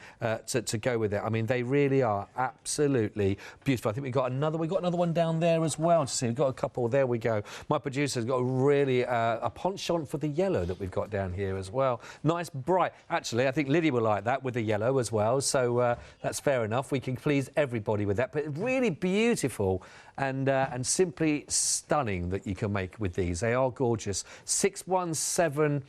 to go with it. I mean, they really are absolutely beautiful. I think we've got another one down there as well to see. We've got a couple. There we go. My producer's got a really a penchant for the yellow that we've got down here as well. Nice, bright. Actually, I think Lydia will like that with the yellow as well. So that's fair enough. We can please everybody with that. But really beautiful and simply stunning that you can make with these. They are gorgeous. 617-222,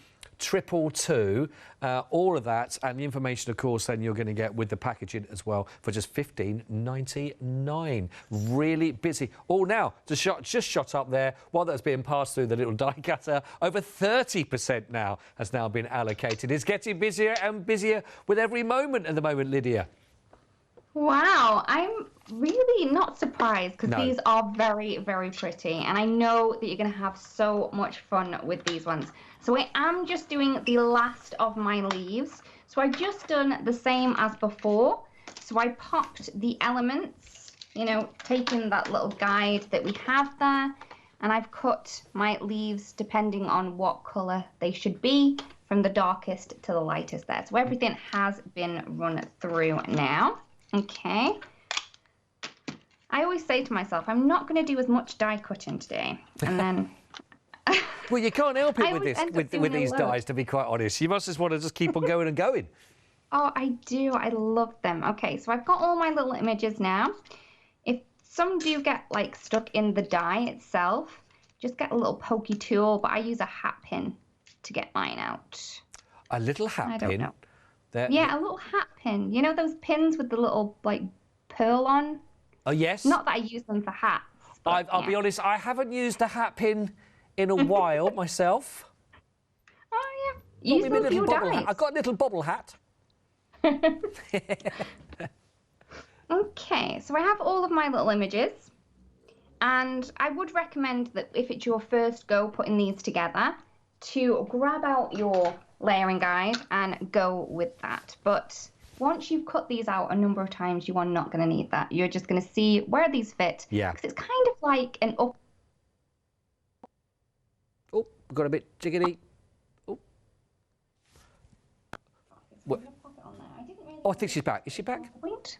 all of that, and the information, of course, then you're going to get with the packaging as well for just $15.99. Really busy. Oh, now, just shot up there while that's being passed through the little die cutter. Over 30% now has now been allocated. It's getting busier and busier with every moment at the moment, Lydia. Wow, I'm really not surprised because these are very, very pretty, and I know that you're going to have so much fun with these ones. So I am just doing the last of my leaves. So I've just done the same as before. So I popped the elements, you know, taking that little guide that we have there, and I've cut my leaves depending on what colour they should be, from the darkest to the lightest there. So everything has been run through now. Okay. I always say to myself, I'm not going to do as much die cutting today, and then. Well, you can't help it with these dies, to be quite honest. You must just want to just keep on going and going. Oh, I do. I love them. Okay, so I've got all my little images now. If some do get like stuck in the die itself, just get a little pokey tool, but I use a hat pin to get mine out. A little hat I pin? don't know. Yeah, a little hat pin. You know those pins with the little like pearl on? Oh, yes. Not that I use them for hats. But, I'll be honest, I haven't used a hat pin in a while myself. Oh, yeah. Use them for your dies. I've got a little bobble hat. Okay, so I have all of my little images, and I would recommend that if it's your first go putting these together, to grab out your layering guide and go with that. But once you've cut these out a number of times, you are not going to need that. You're just going to see where these fit. Yeah. Because it's kind of like an up. Oh, got a bit jiggity. Oh. What? Oh, I think she's back. Is she back? Wait.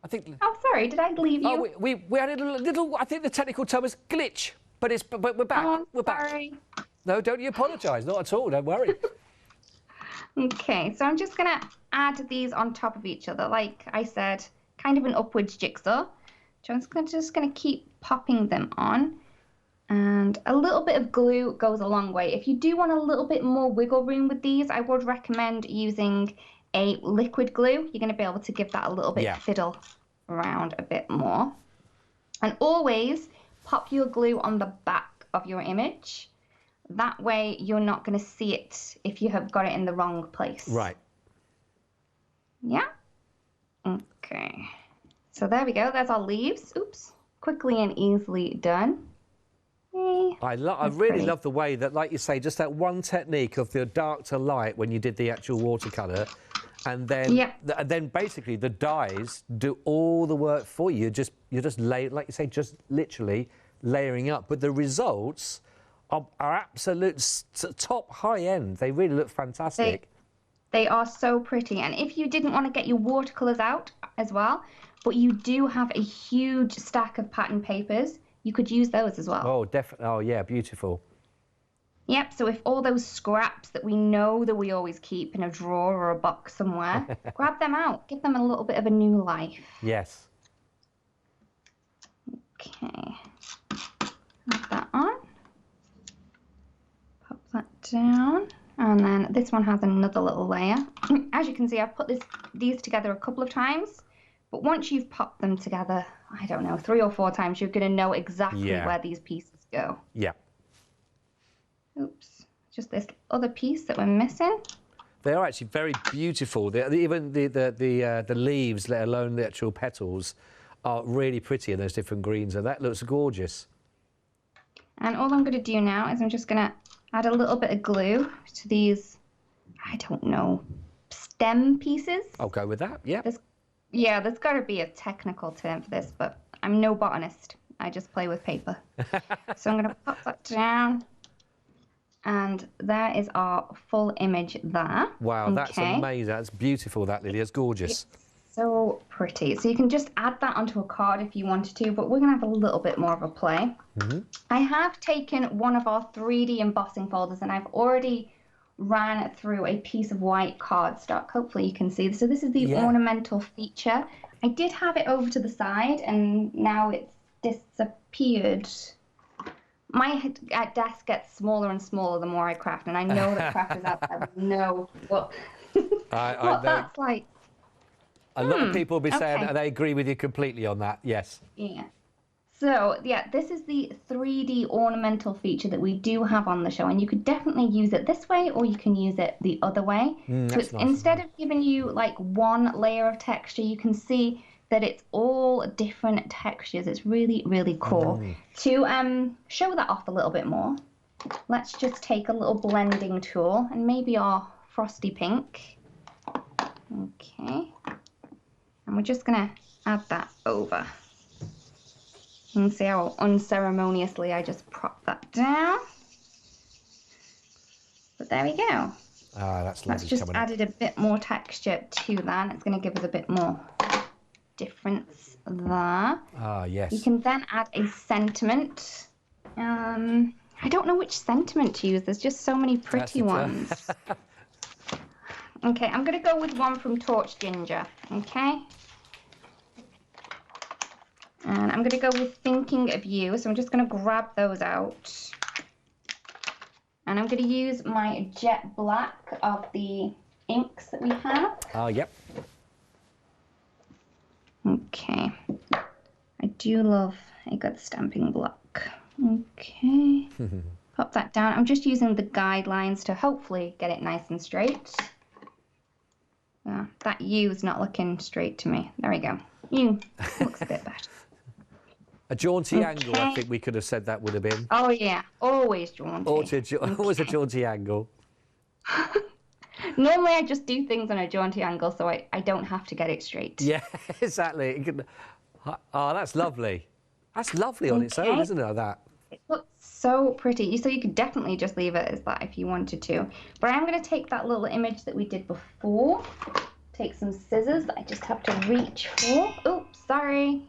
I think. Oh, sorry. Did I leave you? Oh, we had a little. I think the technical term is glitch, but we're back. Oh, we're sorry. back. No, don't you apologise. Not at all. Don't worry. Okay, so I'm just going to add these on top of each other, like I said, kind of an upwards jigsaw. So I'm just going to keep popping them on. And a little bit of glue goes a long way. If you do want a little bit more wiggle room with these, I would recommend using a liquid glue. You're going to be able to give that a little bit fiddle around a bit more. And always pop your glue on the back of your image. That way you're not going to see it if you have got it in the wrong place. Right. Yeah? Okay. So there we go. There's our leaves. Oops. Quickly and easily done. Yay. I really love the way that, like you say, just that one technique of the dark to light when you did the actual watercolour, and then basically the dyes do all the work for you. You're just like you say, just literally layering up. But the results are absolute top high end. They really look fantastic. They are so pretty. And if you didn't want to get your watercolors out as well, but you do have a huge stack of pattern papers, you could use those as well. Oh, definitely. Oh, yeah, beautiful. Yep, so if all those scraps that we know that we always keep in a drawer or a box somewhere, grab them out. Give them a little bit of a new life. Yes. Okay. Add that on. Pop that down. And then this one has another little layer. As you can see, I've put these together a couple of times. But once you've popped them together, I don't know, 3 or 4 times, you're going to know exactly where these pieces go. Yeah. Oops. Just this other piece that we're missing. They are actually very beautiful. Even the leaves, let alone the actual petals, are really pretty in those different greens, and that looks gorgeous. And all I'm going to do now is I'm just going to add a little bit of glue to these, I don't know, stem pieces. I'll go with that, yeah. There's got to be a technical term for this, but I'm no botanist. I just play with paper. So I'm going to pop that down. And there is our full image there. Wow, that's amazing. That's beautiful, that, Lydia. It's gorgeous. It's so pretty. So you can just add that onto a card if you wanted to, but we're going to have a little bit more of a play. I have taken one of our 3D embossing folders, and I've already ran through a piece of white cardstock. Hopefully you can see. So this is the ornamental feature. I did have it over to the side, and now it's disappeared. My desk gets smaller and smaller the more I craft, and I know that crafters out there know what that's like. A lot of people will be saying, and they agree with you completely on that, yes. Yeah. So, yeah, this is the 3D ornamental feature that we do have on the show, and you could definitely use it this way, or you can use it the other way. So it's nice. Instead of giving you, like, one layer of texture, you can see that it's all different textures. It's really, really cool. To show that off a little bit more, let's just take a little blending tool and maybe our frosty pink. Okay. And we're just going to add that over. You can see how unceremoniously I just prop that down. But there we go. Ah, that's lovely. That's just added a bit more texture to that. It's going to give us a bit more difference there. Ah, yes. You can then add a sentiment. I don't know which sentiment to use. There's just so many pretty ones. Okay, I'm going to go with one from Torch Ginger, okay? And I'm going to go with Thinking of You, so I'm just going to grab those out. And I'm going to use my jet black of the inks that we have. Yep. Okay. I do love a good stamping block. Okay. Pop that down. I'm just using the guidelines to hopefully get it nice and straight. That U's not looking straight to me. There we go. U looks a bit better. A jaunty angle, I think we could have said that would have been. Oh, yeah. Always jaunty. Always a jaunty angle. Normally, I just do things on a jaunty angle, so I don't have to get it straight. Yeah, exactly. Oh, that's lovely. That's lovely on its own, isn't it, that? It looks so pretty. So you could definitely just leave it as that if you wanted to. But I'm going to take that little image that we did before. Take some scissors that I just have to reach for. Oops, sorry.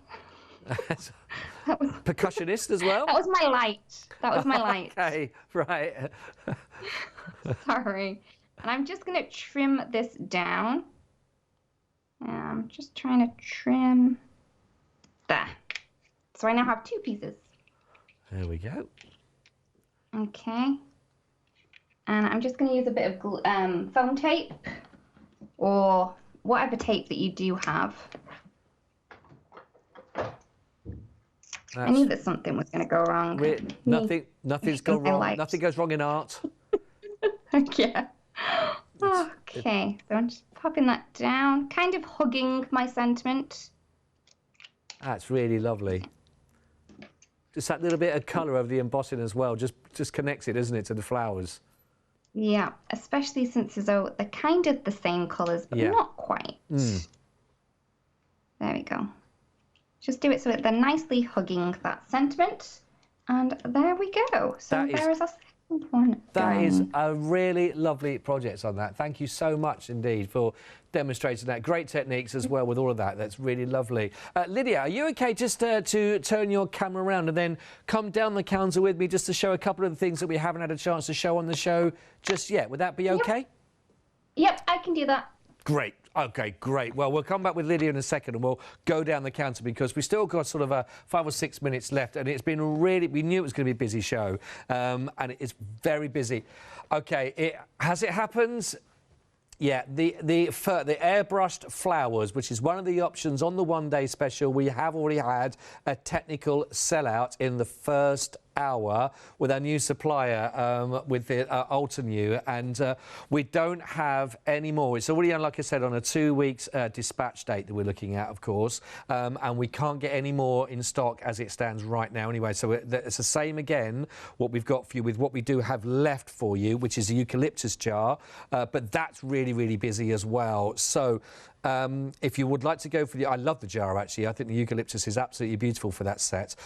That was percussionist as well? That was my light. That was my light. Okay, right. Sorry. And I'm just going to trim this down. I'm just trying to trim there. So I now have two pieces. There we go. Okay. And I'm just going to use a bit of foam tape or whatever tape that you do have. I knew that something was going to go wrong. Nothing's gone wrong. Nothing goes wrong in art. Yeah. Okay, so I'm just popping that down, kind of hugging my sentiment. That's really lovely. Just that little bit of colour over the embossing as well, just connects it, doesn't it, to the flowers? Yeah, especially since they're kind of the same colours, but not quite. There we go. Just do it so that they're nicely hugging that sentiment. And there we go. So there is our second one. That is a really lovely project on that. Thank you so much indeed for demonstrating that. Great techniques as well with all of that. That's really lovely. Lydia, are you okay just to turn your camera around and then come down the counter with me just to show a couple of the things that we haven't had a chance to show on the show just yet? Would that be okay? Yep, I can do that. Great. Okay, great. Well, we'll come back with Lydia in a second and we'll go down the counter because we still got sort of 5 or 6 minutes left and it's been we knew it was going to be a busy show and it is very busy. Okay, has it happened? Yeah, the Airbrushed Flowers, which is one of the options on the one-day special. We have already had a technical sellout in the first hour with our new supplier with the Altenew, and we don't have any more. It's already, like I said, on a 2 weeks dispatch date that we're looking at, of course, and we can't get any more in stock as it stands right now anyway. So it's the same again, what we've got for you with what we do have left for you, which is a Eucalyptus Jar, but that's really busy as well. So if you would like to go for I love the jar actually. I think the eucalyptus is absolutely beautiful for that set.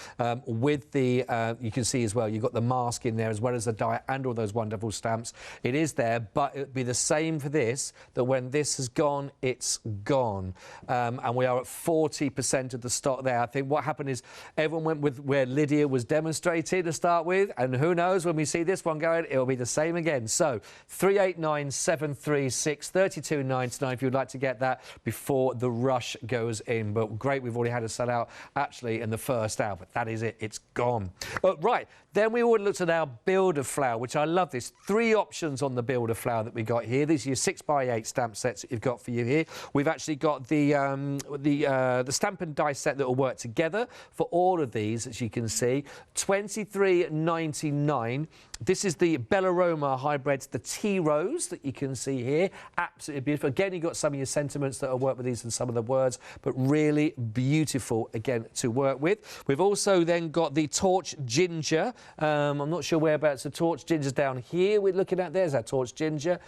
With the, you can see as well, you've got the mask in there as well as the die and all those wonderful stamps. It is there, but it'll be the same for this, that when this has gone, it's gone. And we are at 40% of the stock there. I think what happened is everyone went with where Lydia was demonstrating to start with, and who knows, when we see this one going, it'll be the same again. So 389736 32.99 if you'd like to get that before the rush goes in. But great, we've already had a sellout actually in the first hour, but that is it, it's gone. Right, then we would look at our builder flower, which I love this. 3 options on the builder flower that we got here. These are your 6x8 stamp sets that you've got for you here. We've actually got the stamp and die set that will work together for all of these, as you can see. $23.99. This is the Bellaroma hybrids, the tea rose that you can see here. Absolutely beautiful. Again, you've got some of your sentiments that will work with these and some of the words, but really beautiful, again, to work with. We've also then got the Torch Ginger. I'm not sure whereabouts the Torch Ginger's down here. We're looking at there's our Torch Ginger.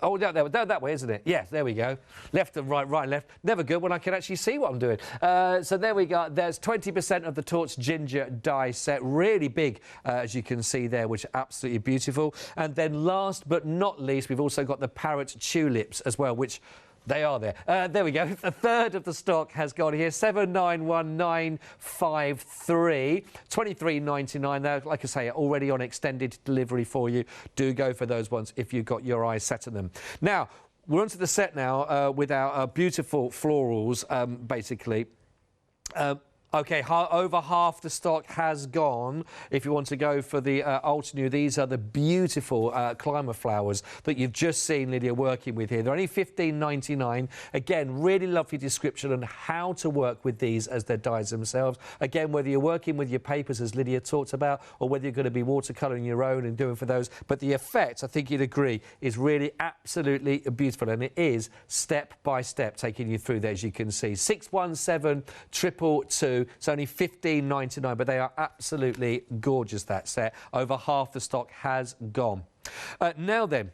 Oh, that way, isn't it? Yes, there we go. Left and right, right and left. Never good when I can actually see what I'm doing. So there we go. There's 20% of the Torch Ginger die set. Really big, as you can see there, which are absolutely beautiful. And then last but not least, we've also got the Parrot Tulips as well, which they are there. There we go. A third of the stock has gone here. 791953. $23.99 there. Like I say, already on extended delivery for you. Do go for those ones if you've got your eyes set on them. Now, we're onto the set now with our beautiful florals, basically. Okay, over half the stock has gone. If you want to go for the Altenew, these are the beautiful climber flowers that you've just seen Lydia working with here. They're only $15.99. Again, really lovely description on how to work with these as their dies themselves. Again, whether you're working with your papers, as Lydia talked about, or whether you're going to be watercolouring your own and doing for those. But the effect, I think you'd agree, is really absolutely beautiful. And it is step by step taking you through there, as you can see. 617 222. It's only $15.99, but they are absolutely gorgeous, that set. Over half the stock has gone. Now then,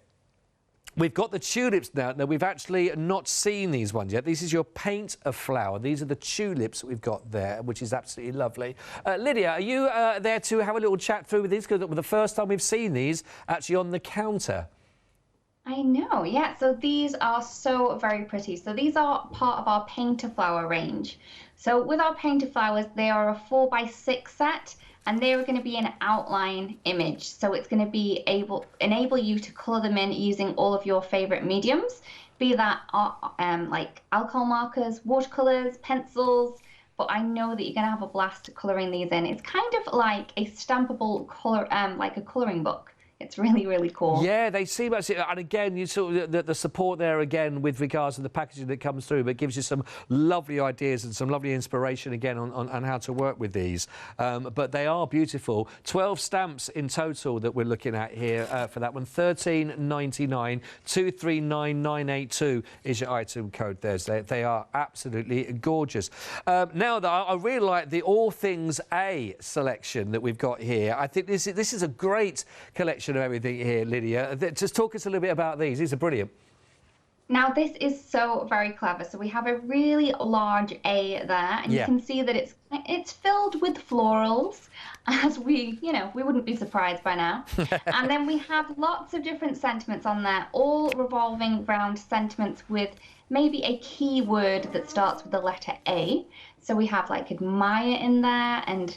we've got the tulips now. Now, we've actually not seen these ones yet. This is your paint a flower. These are the tulips that we've got there, which is absolutely lovely. Lydia, are you there to have a little chat through with these? Because the first time we've seen these actually on the counter. I know, yeah. So these are so very pretty. So these are part of our paint a flower range. So with our paint a flowers, they are a 4x6 set, and they're going to be an outline image. So it's going to be enable you to color them in using all of your favorite mediums, be that like alcohol markers, watercolors, pencils. But I know that you're going to have a blast coloring these in. It's kind of like a stampable color, like a coloring book. It's really, really cool. Yeah, they seem actually, and again, you saw the support there again with regards to the packaging that comes through, but it gives you some lovely ideas and some lovely inspiration again on how to work with these. But they are beautiful. 12 stamps in total that we're looking at here for that one. $13.99. 239982 is your item code there. They are absolutely gorgeous. Now, I really like the All Things A selection that we've got here. I think this is a great collection of everything here, Lydia. Just talk us a little bit about these. These are brilliant. Now, this is so very clever. So we have a really large A there, and you can see that it's filled with florals, as we wouldn't be surprised by now. And then we have lots of different sentiments on there, all revolving around sentiments with maybe a key word that starts with the letter A. So we have like admire in there and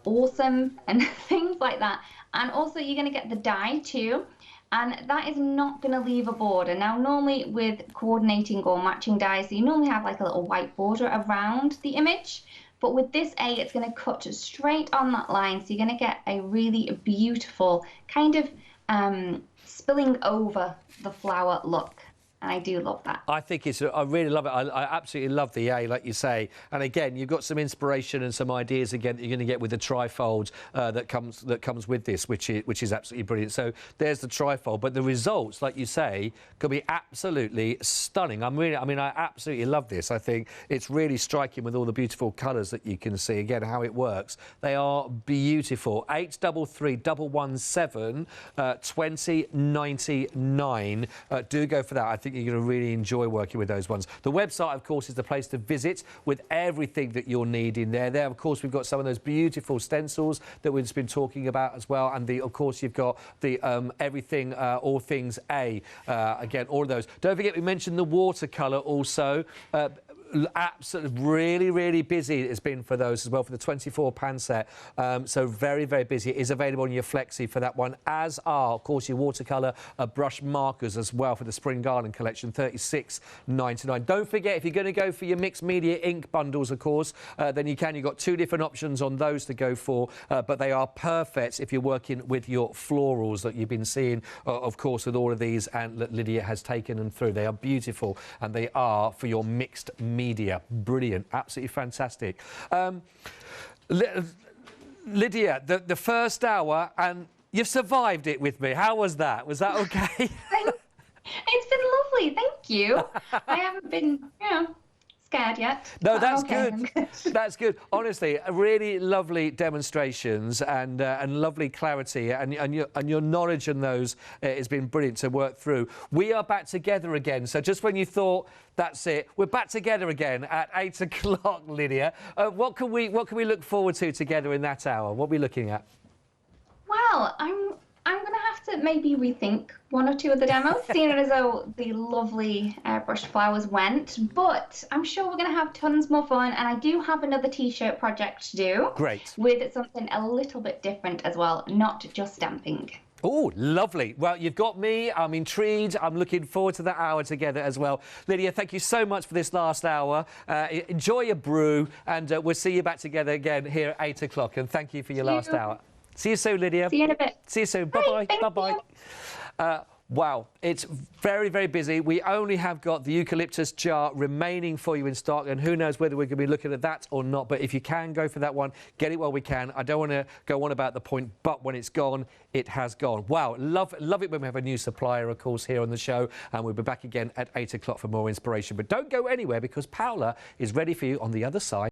awesome and things like that. And also you're going to get the die too, and that is not going to leave a border. Now, normally with coordinating or matching dies, you normally have like a little white border around the image, but with this A, it's going to cut straight on that line, so you're going to get a really beautiful kind of spilling over the flower look. And I do love that. I think I really love it. I absolutely love the A, like you say. And again, you've got some inspiration and some ideas again that you're going to get with the trifold that comes with this, which is absolutely brilliant. So there's the trifold, but the results, like you say, could be absolutely stunning. I absolutely love this. I think it's really striking with all the beautiful colours that you can see. Again, how it works. They are beautiful. 833117 2099. Do go for that. I think you're going to really enjoy working with those ones. The website, of course, is the place to visit with everything that you'll need in there. There, of course, we've got some of those beautiful stencils that we've just been talking about as well. And, of course, you've got the everything, all things A. Again, all of those. Don't forget, we mentioned the watercolour also. Absolutely, really busy it's been for those as well, for the 24 pan set. So very busy. It is available on your flexi for that one, as are, of course, your watercolour brush markers as well for the Spring Garden collection, $36.99. Don't forget, if you're going to go for your mixed media ink bundles, of course, then you can. You've got two different options on those to go for, but they are perfect if you're working with your florals that you've been seeing, of course, with all of these, and Lydia has taken them through. They are beautiful, and they are for your mixed media. Brilliant, absolutely fantastic. Lydia, the first hour, and you've survived it with me. How was that? Was that okay? It's been lovely, thank you. I haven't been, scared yet. No, that's good. That's good. Honestly, really lovely demonstrations and lovely clarity, and your knowledge in those has been brilliant to work through. We are back together again. So just when you thought that's it, we're back together again at 8 o'clock, Lydia. What can we look forward to together in that hour? What are we looking at? Well, I'm going to have to maybe rethink one or two of the demos, seeing as though the lovely Airbrushed Flowers went. But I'm sure we're going to have tons more fun, and I do have another T-shirt project to do. Great. With something a little bit different as well, not just stamping. Oh, lovely. Well, you've got me. I'm intrigued. I'm looking forward to that hour together as well. Lydia, thank you so much for this last hour. Enjoy your brew, and we'll see you back together again here at 8 o'clock. And thank you for your last hour. See you soon, Lydia. See you in a bit. See you soon. Bye-bye. Bye-bye. Wow, it's very, very busy. We only have got the Eucalyptus Jar remaining for you in stock, and who knows whether we're going to be looking at that or not. But if you can go for that one, get it while we can. I don't want to go on about the point, but when it's gone, it has gone. Wow, love it when we have a new supplier, of course, here on the show, and we'll be back again at 8 o'clock for more inspiration. But don't go anywhere, because Paola is ready for you on the other side.